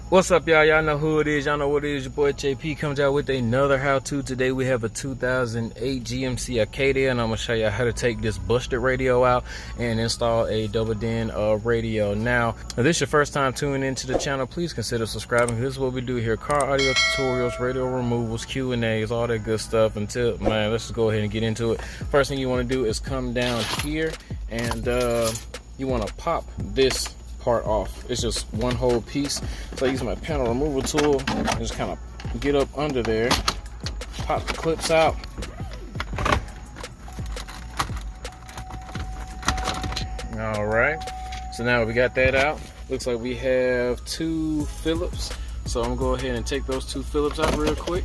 What's up, y'all? Y'all know who it is. Y'all know what it is. Your boy JP comes out with another how-to. Today we have a 2008 GMC Acadia, and I'm gonna show you how to take this busted radio out and install a double din radio. Now, if this is your first time tuning into the channel, please consider subscribing. This is what we do here: car audio tutorials, radio removals, Q&As, all that good stuff. Until, man, let's just go ahead and get into it. First thing you want to do is come down here and you want to pop this part off. It's just one whole piece. So I use my panel removal tool and just kind of get up under there, pop the clips out. All right, so now we got that out. Looks like we have two Phillips, so I'm gonna go ahead and take those two Phillips out real quick.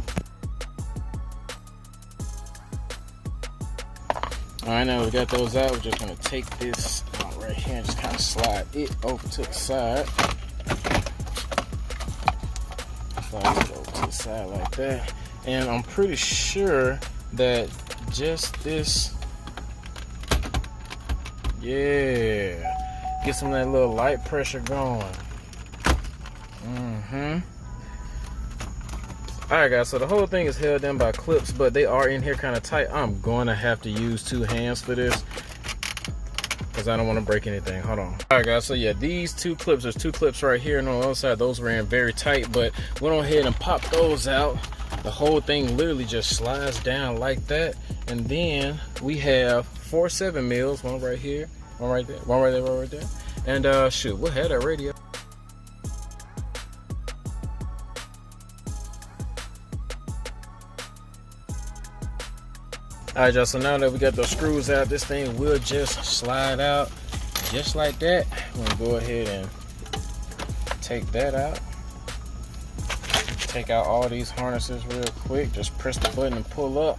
All right, now we got those out. We're just gonna take this out right here and just kind of slide it over to the side. Slide it over to the side like that. And I'm pretty sure that just this, yeah, get some of that little light pressure going. Alright guys, so the whole thing is held down by clips, but they are in here kind of tight. I'm going to have to use two hands for this because I don't want to break anything. Hold on. Alright guys, so yeah, these two clips, there's two clips right here, and on the other side, those were in very tight, but went on ahead and popped those out. The whole thing literally just slides down like that, and then we have 4 7mm, one right here, one right there, one right there, one right there, and shoot, we'll have that radio. Alright y'all, so now that we got those screws out, this thing will just slide out just like that. I'm gonna go ahead and take that out. Take out all these harnesses real quick. Just press the button and pull up.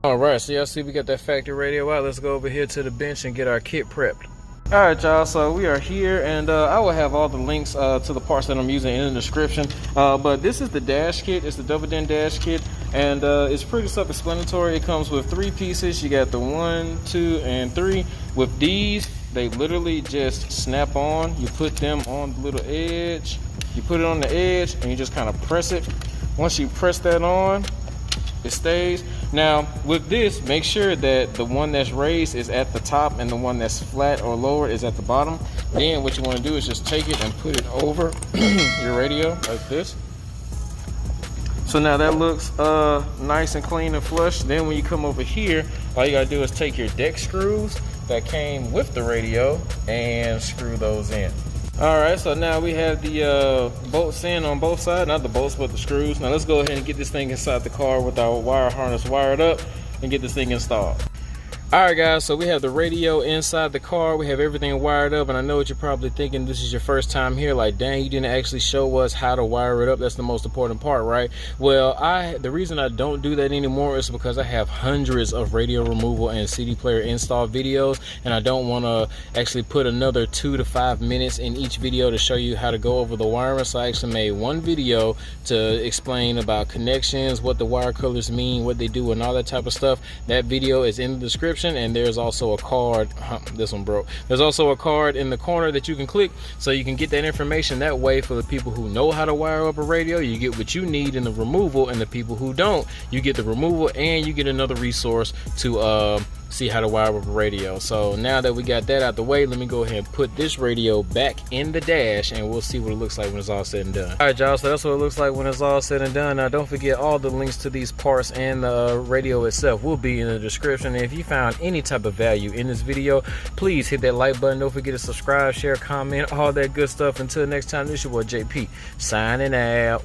Alright, so y'all see we got that factory radio out. Let's go over here to the bench and get our kit prepped. Alright y'all, so we are here, and I will have all the links to the parts that I'm using in the description, but this is the dash kit. It's the double din dash kit, and it's pretty self-explanatory. It comes with 3 pieces. You got the 1, 2, and 3. With these, they literally just snap on. You put them on the little edge, you put it on the edge, and you just kind of press it. Once you press that on, it stays. Now with this, make sure that the one that's raised is at the top and the one that's flat or lower is at the bottom. Then what you want to do is just take it and put it over your radio like this. So now that looks nice and clean and flush. Then when you come over here, all you gotta do is take your deck screws that came with the radio and screw those in. Alright, so now we have the bolts in on both sides, not the bolts but the screws. Now let's go ahead and get this thing inside the car with our wire harness wired up and get this thing installed. Alright guys, so we have the radio inside the car, we have everything wired up, and I know what you're probably thinking, this is your first time here, like dang, you didn't actually show us how to wire it up. That's the most important part, right? Well, the reason I don't do that anymore is because I have hundreds of radio removal and CD player install videos, and I don't want to actually put another 2 to 5 minutes in each video to show you how to go over the wiring. So I actually made one video to explain about connections, what the wire colors mean, what they do, and all that type of stuff. That video is in the description. And there's also a card, this one broke, there's also a card in the corner that you can click so you can get that information. That way, for the people who know how to wire up a radio, you get what you need in the removal, and the people who don't, you get the removal and you get another resource to see how to wire up a radio. So now that we got that out the way, let me go ahead and put this radio back in the dash, and we'll see what it looks like when it's all said and done. All right y'all, so that's what it looks like when it's all said and done. Now don't forget, all the links to these parts and the radio itself will be in the description. And if you found any type of value in this video, please hit that like button. Don't forget to subscribe, share, comment, all that good stuff. Until next time, this is your boy JP signing out.